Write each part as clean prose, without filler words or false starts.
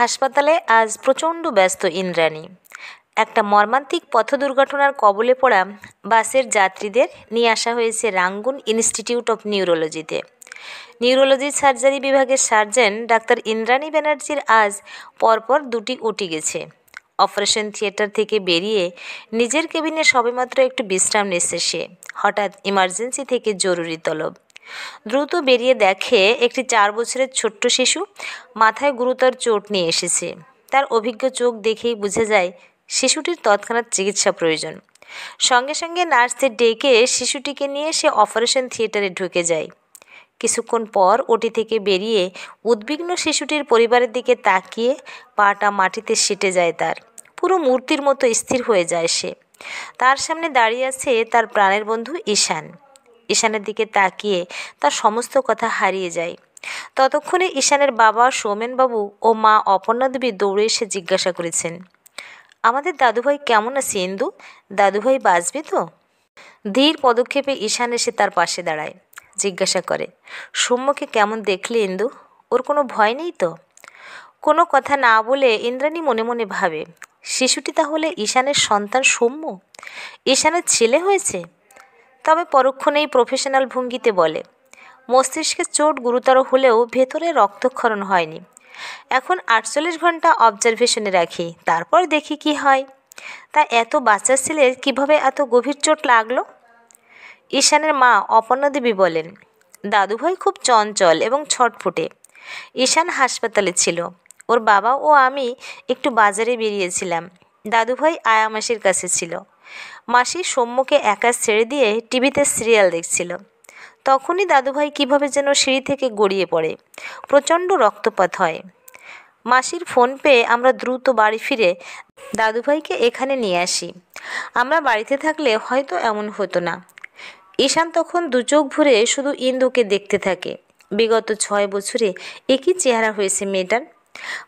হাসপাতালে আজ প্রচণ্ড ব্যস্ত ইন্দ্রাণী। একটা মর্মান্তিক পথ দুর্ঘটনার কবলে পড়া বাসের যাত্রীদের নিয়ে আসা হয়েছে রাঙ্গুন ইনস্টিটিউট অফ নিউরোলজিতে। নিউরোলজি সার্জারি বিভাগের সার্জন ডাক্তার ইন্দ্রাণী ব্যানার্জির আজ পরপর দুটি উটি গেছে। অপারেশন থিয়েটার থেকে বেরিয়ে নিজের কেবিনে সবেমাত্র একটু বিশ্রাম নিচ্ছে সে, হঠাৎ ইমার্জেন্সি থেকে জরুরি তলব। দ্রুত বেরিয়ে দেখে একটি 4 বছরের ছোট্ট শিশু মাথায় গুরুতর চোট নিয়ে এসেছে। তার অভিজ্ঞ চোখ দেখেই বুঝে যায় শিশুটির তৎক্ষণাৎ চিকিৎসা প্রয়োজন। সঙ্গে সঙ্গে নার্সদের ডেকে শিশুটিকে নিয়ে সে অপারেশন থিয়েটারে ঢুকে যায়। কিছুক্ষণ পর ওটি থেকে বেরিয়ে উদ্বিগ্ন শিশুটির পরিবারের দিকে তাকিয়ে পাটা মাটিতে সেটে যায়। তার পুরো মূর্তির মতো স্থির হয়ে যায় সে। তার সামনে দাঁড়িয়ে আছে তার প্রাণের বন্ধু ঈশান। ঈশানের দিকে তাকিয়ে তার সমস্ত কথা হারিয়ে যায়। ততক্ষণে ঈশানের বাবা সৌমেনবাবু ও মা অপর্ণা দেবী দৌড়ে এসে জিজ্ঞাসা করেছেন, আমাদের দাদুভাই কেমন আছে ইন্দু? দাদুভাই বাঁচবে তো? ধীর পদক্ষেপে ঈশান এসে তার পাশে দাঁড়ায়, জিজ্ঞাসা করে, সৌম্যকে কেমন দেখলে ইন্দু? ওর কোনো ভয় নেই তো? কোনো কথা না বলে ইন্দ্রাণী মনে মনে ভাবে, শিশুটি তাহলে ঈশানের সন্তান সৌম্য? ঈশানের ছেলে হয়েছে? তবে পরক্ষণেই প্রফেশনাল ভঙ্গিতে বলে, মস্তিষ্কের চোট গুরুতর হলেও ভেতরে রক্তক্ষরণ হয়নি। এখন 48 ঘন্টা অবজারভেশনে রাখি, তারপর দেখি কি হয়। তা এত বাচ্চা ছেলের কীভাবে এত গভীর চোট লাগলো? ঈশানের মা অপর্ণা দেবী বলেন, দাদুভাই খুব চঞ্চল এবং ছটফটে। ঈশান হাসপাতালে ছিল, ওর বাবা ও আমি একটু বাজারে বেরিয়েছিলাম। দাদুভাই আয়া মাসির কাছে ছিল। মাসি সৌম্যকে একা ছেড়ে দিয়ে টিভিতে সিরিয়াল দেখছিল। তখনই দাদুভাই কিভাবে যেন সিঁড়ি থেকে গড়িয়ে পড়ে, প্রচণ্ড রক্তপাত হয়। মাসির ফোন পেয়ে আমরা দ্রুত বাড়ি ফিরে দাদুভাইকে এখানে নিয়ে আসি। আমরা বাড়িতে থাকলে হয়তো এমন হতো না। ঈশান তখন দু চোখ ভরে শুধু ইন্দুকে দেখতে থাকে। বিগত 6 বছরে একই চেহারা হয়েছে মেয়েটার।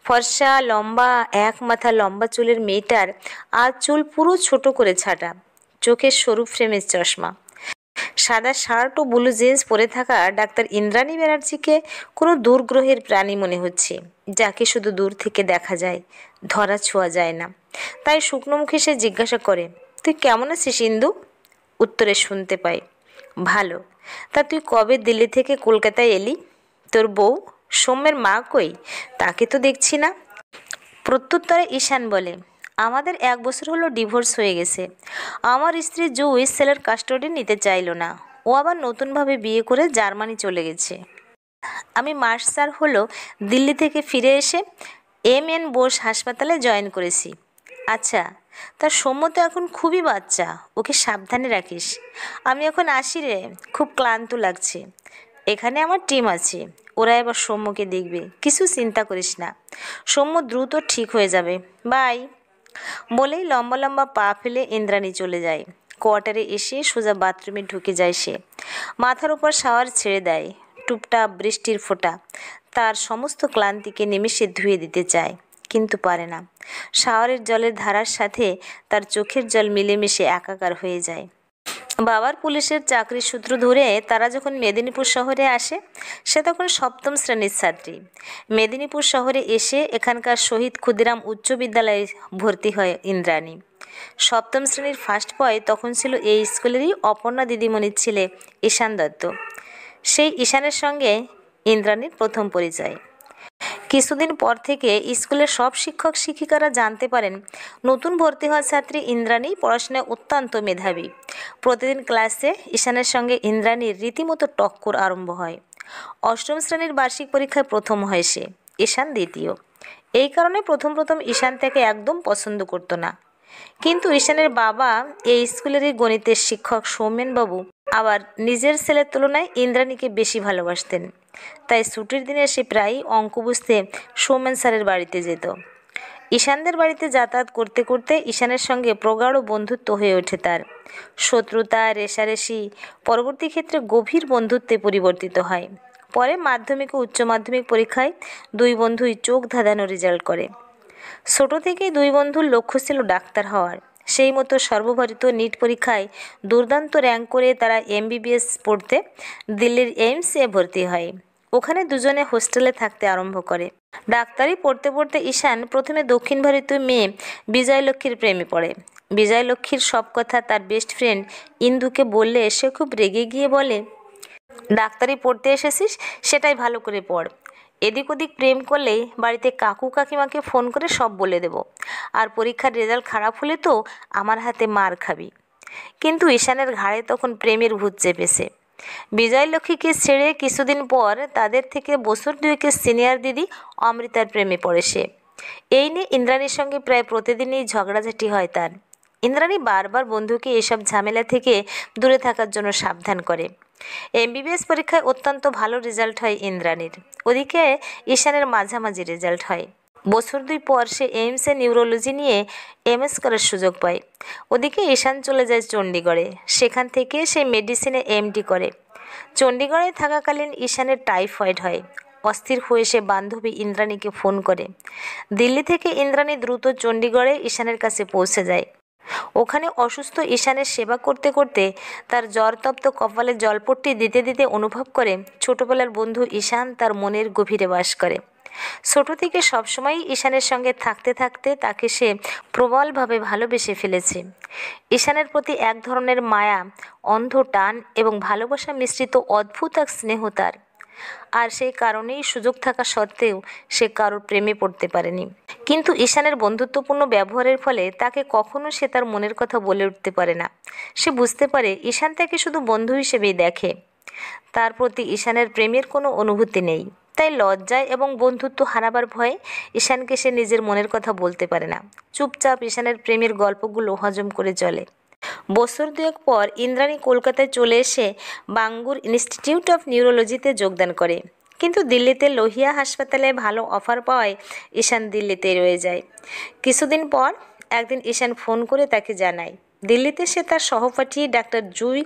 ফর্সা লম্বা এক মাথা লম্বা চুলের মেয়েটার আজ চুল পুরো ছোট করে ছাটা, চোখের সরু ফ্রেমের চশমা। সাদা শার্ট ও ব্লু জিন্স পরে থাকা ডাক্তার ইন্দ্রাণী ব্যানার্জিকে কোনো দূরগ্রহের প্রাণী মনে হচ্ছে, যাকে শুধু দূর থেকে দেখা যায়, ধরা ছোঁয়া যায় না। তাই শুকনো মুখে সে জিজ্ঞাসা করে, তুই কেমন আছিস ইন্দু? উত্তরে শুনতে পাই, ভালো। তা তুই কবে দিল্লি থেকে কলকাতায় এলি? তোর বউ সৌম্যের মা কই? তাকে তো দেখছি না। প্রত্যুত্তরে ঈশান বলে, আমাদের 1 বছর হলো ডিভোর্স হয়ে গেছে। আমার স্ত্রী জুই ছেলের কাস্টডি নিতে চাইল না। ও আবার নতুনভাবে বিয়ে করে জার্মানি চলে গেছে। আমি মাস 4 হলো দিল্লি থেকে ফিরে এসে MN বোস হাসপাতালে জয়েন করেছি। আচ্ছা, তার সৌম্য তো এখন খুবই বাচ্চা, ওকে সাবধানে রাখিস। আমি এখন আসি রে, খুব ক্লান্ত লাগছে। এখানে আমার টিম আছে, ওরা এবার সৌম্যকে দেখবে, কিছু চিন্তা করিস না। সৌম্য দ্রুত ঠিক হয়ে যাবে, বাই। বলেই লম্বা লম্বা পা ফেলে ইন্দ্রাণী চলে যায়। কোয়ার্টারে এসে সোজা বাথরুমে ঢুকে যায় সে। মাথার উপর শাওয়ার ছেড়ে দেয়, টুপটাপ বৃষ্টির ফোঁটা তার সমস্ত ক্লান্তিকে নিমেষে ধুয়ে দিতে চায়, কিন্তু পারে না। শাওয়ারের জলের ধারার সাথে তার চোখের জল মিলেমিশে একাকার হয়ে যায়। বাবার পুলিশের চাকরির সূত্র ধরে তারা যখন মেদিনীপুর শহরে আসে, সে তখন 7ম শ্রেণীর ছাত্রী। মেদিনীপুর শহরে এসে এখানকার শহীদ ক্ষুদিরাম উচ্চ বিদ্যালয়ে ভর্তি হয় ইন্দ্রাণী। 7ম শ্রেণীর ফার্স্ট বয় তখন ছিল এই স্কুলেরই অপর্ণা দিদিমণির ছেলে ঈশান দত্ত। সেই ঈশানের সঙ্গে ইন্দ্রাণীর প্রথম পরিচয়। কিছুদিন পর থেকে স্কুলের সব শিক্ষক শিক্ষিকারা জানতে পারেন নতুন ভর্তি হওয়া ছাত্রী ইন্দ্রাণী পড়াশোনায় অত্যন্ত মেধাবী। প্রতিদিন ক্লাসে ঈশানের সঙ্গে ইন্দ্রাণীর রীতিমতো টক্কর আরম্ভ হয়। 8ম শ্রেণীর বার্ষিক পরীক্ষায় প্রথম হয় সে, ঈশান দ্বিতীয়। এই কারণে প্রথম ঈশান তাকে একদম পছন্দ করত না। কিন্তু ঈশানের বাবা এই স্কুলেরই গণিতের শিক্ষক সৌমেনবাবু আবার নিজের ছেলের তুলনায় ইন্দ্রাণীকে বেশি ভালোবাসতেন। তাই ছুটির দিনে সে প্রায়ই অঙ্ক বুঝতে সৌমেন স্যারের বাড়িতে যেত। ঈশানদের বাড়িতে যাতায়াত করতে করতে ঈশানের সঙ্গে প্রগাঢ় বন্ধুত্ব হয়ে ওঠে তার। শত্রুতা রেষারেষি পরবর্তী ক্ষেত্রে গভীর বন্ধুত্বে পরিবর্তিত হয়। পরে মাধ্যমিক ও উচ্চ মাধ্যমিক পরীক্ষায় 2 বন্ধুই চোখ ধাঁধানো রেজাল্ট করে। ছোট থেকেই 2 বন্ধুর লক্ষ্য ছিল ডাক্তার হওয়ার। সেই মতো সর্বভারতীয় নিট পরীক্ষায় দুর্দান্ত র্যাঙ্ক করে তারা MBBS পড়তে দিল্লির এইমসে ভর্তি হয়। ওখানে দুজনে হোস্টেলে থাকতে আরম্ভ করে। ডাক্তারি পড়তে পড়তে ঈশান প্রথমে দক্ষিণ ভারতীয় মেয়ে বিজয়লক্ষ্মীর প্রেমে পড়ে। বিজয়লক্ষ্মীর সব কথা তার বেস্ট ফ্রেন্ড ইন্দুকে বললে সে খুব রেগে গিয়ে বলে, ডাক্তারি পড়তে এসেছিস সেটাই ভালো করে পড়। এদিক ওদিক প্রেম করলেই বাড়িতে কাকু কাকিমাকে ফোন করে সব বলে দেব, আর পরীক্ষার রেজাল্ট খারাপ হলে তো আমার হাতে মার খাবি। কিন্তু ঈশানের ঘাড়ে তখন প্রেমের ভূত চেপেছে। বিজয়লক্ষ্মীকে ছেড়ে কিছুদিন পর তাদের থেকে বছর দুয়েকের সিনিয়র দিদি অমৃতার প্রেমে পড়ে সে। এই নিয়ে ইন্দ্রাণীর সঙ্গে প্রায় প্রতিদিনই ঝগড়াঝাটি হয় তার। ইন্দ্রাণী বারবার বন্ধুকে এসব ঝামেলা থেকে দূরে থাকার জন্য সাবধান করে। এমবিবিএস পরীক্ষায় অত্যন্ত ভালো রেজাল্ট হয় ইন্দ্রাণীর। ওদিকে ঈশানের মাঝামাঝি রেজাল্ট হয়। বছর দুই পর সে এইমসে নিউরোলজি নিয়ে এমএস করার সুযোগ পায়। ওদিকে ঈশান চলে যায় চণ্ডীগড়ে। সেখান থেকে সে মেডিসিনে এমডি করে। চণ্ডীগড়ে থাকাকালীন ঈশানের টাইফয়েড হয়। অস্থির হয়ে সে বান্ধবী ইন্দ্রাণীকে ফোন করে। দিল্লি থেকে ইন্দ্রাণী দ্রুত চণ্ডীগড়ে ঈশানের কাছে পৌঁছে যায়। ওখানে অসুস্থ ঈশানের সেবা করতে করতে তার জ্বরতপ্ত কপালে জলপট্টি দিতে দিতে অনুভব করে ছোটবেলার বন্ধু ঈশান তার মনের গভীরে বাস করে। ছোট থেকে সবসময়ই ঈশানের সঙ্গে থাকতে থাকতে তাকে সে প্রবলভাবে ভালোবেসে ফেলেছে। ঈশানের প্রতি এক ধরনের মায়া, অন্ধ টান এবং ভালোবাসা মিশ্রিত অদ্ভুত এক স্নেহ তার। আর সেই কারণেই সুযোগ থাকা সত্ত্বেও সে কারোর প্রেমে পড়তে পারেনি। কিন্তু ঈশানের বন্ধুত্বপূর্ণ ব্যবহারের ফলে তাকে কখনো সে তার মনের কথা বলে উঠতে পারে না। সে বুঝতে পারে ঈশান তাকে শুধু বন্ধু হিসেবেই দেখে। তার প্রতি ঈশানের প্রেমের কোনো অনুভূতি নেই। তাই লজ্জায় এবং বন্ধুত্ব হারাবার ভয়ে ঈশানকে সে নিজের মনের কথা বলতে পারে না। চুপচাপ ঈশানের প্রেমের গল্পগুলো হজম করে চলে। বছর দুয়েক পর ইন্দ্রাণী কলকাতায় চলে এসে বাঙ্গুর ইনস্টিটিউট অফ নিউরোলজিতে যোগদান করে। কিন্তু দিল্লিতে লোহিয়া হাসপাতালে ভালো অফার পাওয়ায় ঈশান দিল্লিতেই রয়ে যায়। কিছুদিন পর একদিন ঈশান ফোন করে তাকে জানায় দিল্লিতে সে তার সহপাঠী ডাক্তার জুই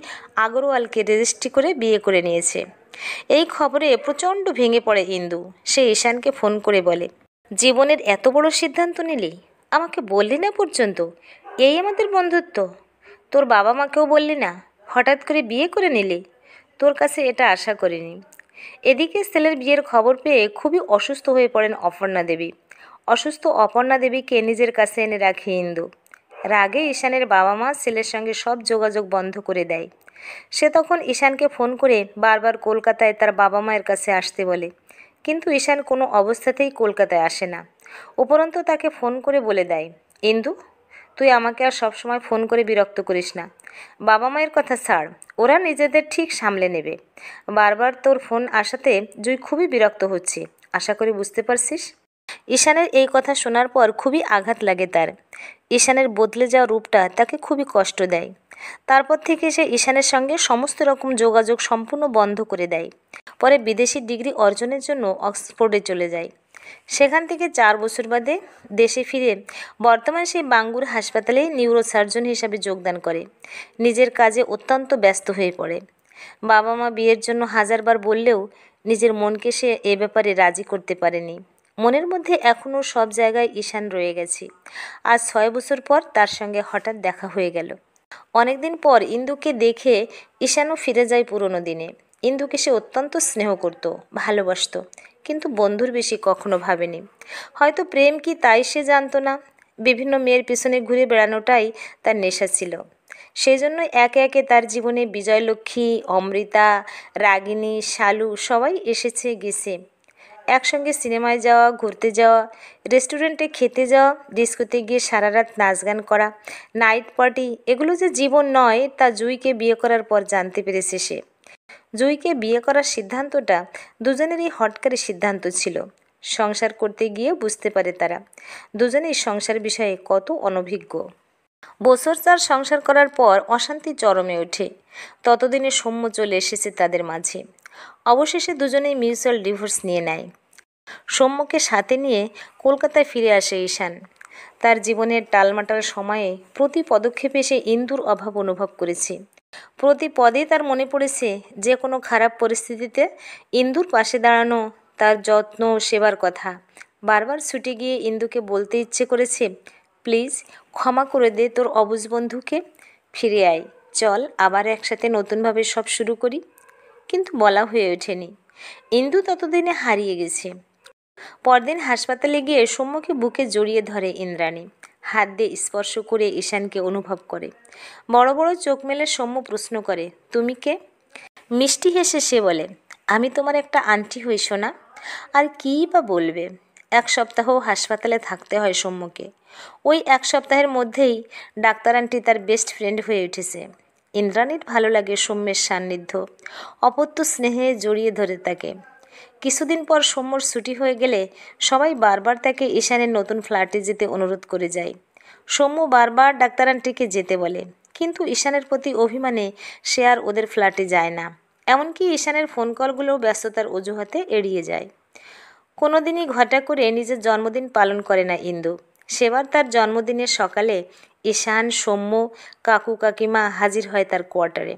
আগরওয়ালকে রেজিস্ট্রি করে বিয়ে করে নিয়েছে। এই খবরে প্রচণ্ড ভেঙে পড়ে ইন্দু। সে ঈশানকে ফোন করে বলে, জীবনের এত বড় সিদ্ধান্ত নিলি, আমাকে বললি না পর্যন্ত। এই আমাদের বন্ধুত্ব? তোর বাবা মাকেও বললি না, হঠাৎ করে বিয়ে করে নিলি। তোর কাছে এটা আশা করিনি। এদিকে ছেলের বিয়ের খবর পেয়ে খুবই অসুস্থ হয়ে পড়েন অপর্ণা দেবী। অসুস্থ অপর্ণা দেবীকে নিজের কাছে এনে রাখে ইন্দু। রাগে ঈশানের বাবা মা ছেলের সঙ্গে সব যোগাযোগ বন্ধ করে দেয়। সে তখন ঈশানকে ফোন করে বারবার কলকাতায় তার বাবা মায়ের কাছে আসতে বলে, কিন্তু ঈশান কোনো অবস্থাতেই কলকাতায় আসে না। উপরন্তু তাকে ফোন করে বলে দেয়, ইন্দু, তুই আমাকে আর সবসময় ফোন করে বিরক্ত করিস না। বাবা মায়ের কথা ছাড়, ওরা নিজেদের ঠিক সামলে নেবে। বারবার তোর ফোন আসাতে জুই খুবই বিরক্ত হচ্ছে, আশা করি বুঝতে পারছিস। ঈশানের এই কথা শোনার পর খুবই আঘাত লাগে তার। ঈশানের বদলে যাওয়া রূপটা তাকে খুবই কষ্ট দেয়। তারপর থেকে সে ঈশানের সঙ্গে সমস্ত রকম যোগাযোগ সম্পূর্ণ বন্ধ করে দেয়। পরে বিদেশি ডিগ্রি অর্জনের জন্য অক্সফোর্ডে চলে যায়। সেখান থেকে 4 বছর বাদে দেশে ফিরে বর্তমানে সেই বাঙ্গুর হাসপাতালে নিউরোসার্জন হিসাবে যোগদান করে। নিজের কাজে অত্যন্ত ব্যস্ত হয়ে পড়ে। বাবা মা বিয়ের জন্য হাজারবার বললেও নিজের মনকে সে এ ব্যাপারে রাজি করতে পারেনি। মনের মধ্যে এখনও সব জায়গায় ঈশান রয়ে গেছে। আজ 6 বছর পর তার সঙ্গে হঠাৎ দেখা হয়ে গেল। অনেকদিন পর ইন্দুকে দেখে ঈশানও ফিরে যায় পুরনো দিনে। ইন্দুকে সে অত্যন্ত স্নেহ করত, ভালোবাসত, কিন্তু বন্ধুর বেশি কখনো ভাবেনি। হয়তো প্রেম কি তাই সে জানতো না। বিভিন্ন মেয়ের পিছনে ঘুরে বেড়ানোটাই তার নেশা ছিল। সেই জন্য একে একে তার জীবনে বিজয়লক্ষ্মী, অমৃতা, রাগিনী, শালু সবাই এসেছে গেছে। একসঙ্গে সিনেমায় যাওয়া, ঘুরতে যাওয়া, রেস্টুরেন্টে খেতে যাওয়া, ডিস্কোতে গিয়ে সারা রাত নাচ গান করা, নাইট পার্টি, এগুলো যে জীবন নয় তা জুইকে বিয়ে করার পর জানতে পেরেছে সে। জুইকে বিয়ে করার সিদ্ধান্তটা দুজনেরই হঠকারী সিদ্ধান্ত ছিল। সংসার করতে গিয়ে বুঝতে পারে তারা দুজনেই সংসার বিষয়ে কত অনভিজ্ঞ। বছর 4 সংসার করার পর অশান্তি চরমে ওঠে। ততদিনে সৌম্য চলে এসেছে তাদের মাঝে। অবশেষে দুজনেই মিউচুয়াল ডিভোর্স নিয়ে নেয়। সৌম্যকে সাথে নিয়ে কলকাতায় ফিরে আসে ঈশান। তার জীবনের টালমাটাল সময়ে প্রতি পদক্ষেপে সে ইন্দুর অভাব অনুভব করেছে। প্রতি পদে তার মনে পড়েছে যে কোনো খারাপ পরিস্থিতিতে ইন্দুর পাশে দাঁড়ানো, তার যত্ন সেবার কথা। বারবার ছুটে গিয়ে ইন্দুকে বলতে ইচ্ছে করেছে, প্লিজ ক্ষমা করে দে তোর অবুঝ বন্ধুকে, ফিরে আয়, চল আবার একসাথে নতুনভাবে সব শুরু করি। কিন্তু বলা হয়ে ওঠেনি। ইন্দু ততদিনে হারিয়ে গেছে। পরদিন হাসপাতালে গিয়ে সৌম্যকে বুকে জড়িয়ে ধরে ইন্দ্রাণী। হাত দিয়ে স্পর্শ করে ঈশানকে অনুভব করে। বড় বড় চোখ মেলে সৌম্য প্রশ্ন করে, তুমি কে? মিষ্টি হেসে সে বলে, আমি তোমার একটা আন্টি হই সোনা। আর কী বা বলবে। 1 সপ্তাহ হাসপাতালে থাকতে হয় সৌম্যকে। ওই 1 সপ্তাহের মধ্যেই ডাক্তার আন্টি তার বেস্ট ফ্রেন্ড হয়ে উঠেছে। ইন্দ্রাণীর ভালো লাগে সৌম্যের সান্নিধ্য। অপত্য স্নেহে জড়িয়ে ধরে তাকে। কিছুদিন পর সৌম্যর ছুটি হয়ে গেলে সবাই বারবার তাকে ঈশানের নতুন ফ্ল্যাটে যেতে অনুরোধ করে যায়। সৌম্য বারবার ডাক্তার আন্টিকে যেতে বলে, কিন্তু ঈশানের প্রতি অভিমানে সে আর ওদের ফ্ল্যাটে যায় না। এমনকি ঈশানের ফোন কলগুলোও ব্যস্ততার অজুহাতে এড়িয়ে যায়। কোনো দিনই ঘটা করে নিজের জন্মদিন পালন করে না ইন্দু। সেবার তার জন্মদিনের সকালে ঈশান, সৌম্য, কাকু কাকিমা হাজির হয় তার কোয়ার্টারে।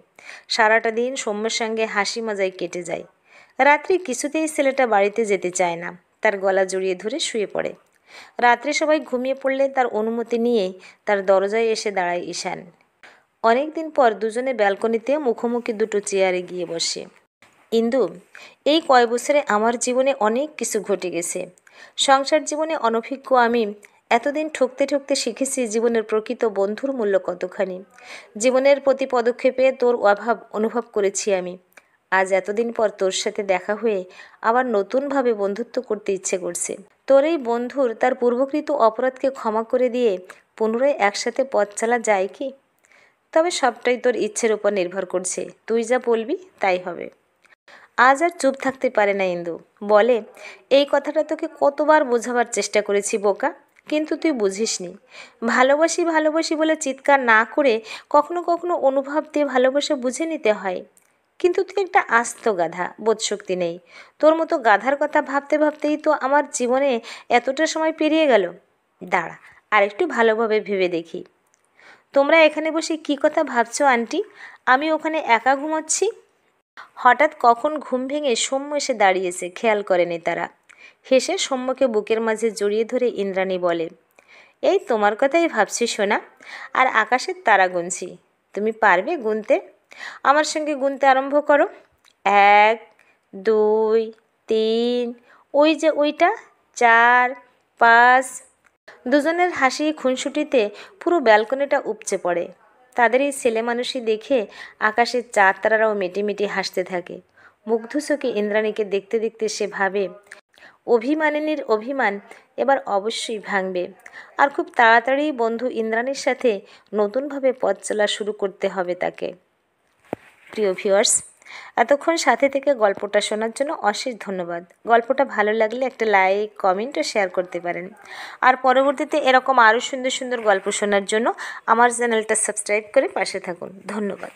সারাটা দিন সৌম্যের সঙ্গে হাসি মজায় কেটে যায়। রাত্রি কিছুতেই ছেলেটা বাড়িতে যেতে চায় না। তার গলা জড়িয়ে ধরে শুয়ে পড়ে। রাত্রে সবাই ঘুমিয়ে পড়লে তার অনুমতি নিয়ে তার দরজায় এসে দাঁড়ায় ঈশান। অনেক দিন পর দুজনে ব্যালকনিতে মুখোমুখি দুটো চেয়ারে গিয়ে বসে। ইন্দু, এই কয় বছরে আমার জীবনে অনেক কিছু ঘটে গেছে। সংসার জীবনে অনভিজ্ঞ আমি এতদিন ঠকতে ঠকতে শিখেছি জীবনের প্রকৃত বন্ধুর মূল্য কতখানি। জীবনের প্রতি পদক্ষেপে তোর অভাব অনুভব করেছি আমি। আজ এতদিন পর তোর সাথে দেখা হয়ে আবার নতুনভাবে বন্ধুত্ব করতে ইচ্ছে করছে। তোর এই বন্ধুর তার পূর্বকৃত অপরাধকে ক্ষমা করে দিয়ে পুনরায় একসাথে পথ চলা যায় কি? তবে সবটাই তোর ইচ্ছের উপর নির্ভর করছে। তুই যা বলবি তাই হবে। আজ আর চুপ থাকতে পারে না ইন্দু। বলে, এই কথাটা তোকে কতবার বোঝাবার চেষ্টা করেছি বোকা, কিন্তু তুই বুঝিসনি। ভালোবাসি ভালোবাসি বলে চিৎকার না করে কখনো কখনো অনুভব দিয়ে ভালোবাসা বুঝে নিতে হয়। কিন্তু তুই একটা আস্ত গাধা, বোধশক্তি নেই। তোর মতো গাধার কথা ভাবতে ভাবতেই তো আমার জীবনে এতটা সময় পেরিয়ে গেল। দাঁড়া, আর একটু ভালোভাবে ভেবে দেখি। তোমরা এখানে বসে কী কথা ভাবছো আন্টি? আমি ওখানে একা ঘুমোচ্ছি। হঠাৎ কখন ঘুম ভেঙে সৌম্য এসে দাঁড়িয়েছে খেয়াল করেনি তারা। হেসে সৌম্যকে বুকের মাঝে জড়িয়ে ধরে ইন্দ্রাণী বলে, এই তোমার কথাই ভাবছি সোনা, আর আকাশের তারা গুনছি। তুমি পারবে গুনতে? আমার সঙ্গে গুনতে আরম্ভ করো। 1, 2, 3, ওই যে ওইটা 4, 5। দুজনের হাসি খুনসুটিতে পুরো ব্যালকনিটা উপচে পড়ে। তাদের এই ছেলে মানুষই দেখে আকাশের চাঁদ তারারাও মিটিমিটি হাসতে থাকে। মুগ্ধ চোখে ইন্দ্রাণীকে দেখতে দেখতে সে ভাবে, অভিমানিনীর অভিমান এবার অবশ্যই ভাঙবে। আর খুব তাড়াতাড়ি বন্ধু ইন্দ্রাণীর সাথে নতুনভাবে পথ চলা শুরু করতে হবে তাকে। প্রিয় ভিউয়ার্স, এতক্ষণ সাথে থেকে গল্পটা শোনার জন্য অশেষ ধন্যবাদ। গল্পটা ভালো লাগলে একটা লাইক, কমেন্ট ও শেয়ার করতে পারেন। আর পরবর্তীতে এরকম আরও সুন্দর সুন্দর গল্প শোনার জন্য আমার চ্যানেলটা সাবস্ক্রাইব করে পাশে থাকুন। ধন্যবাদ।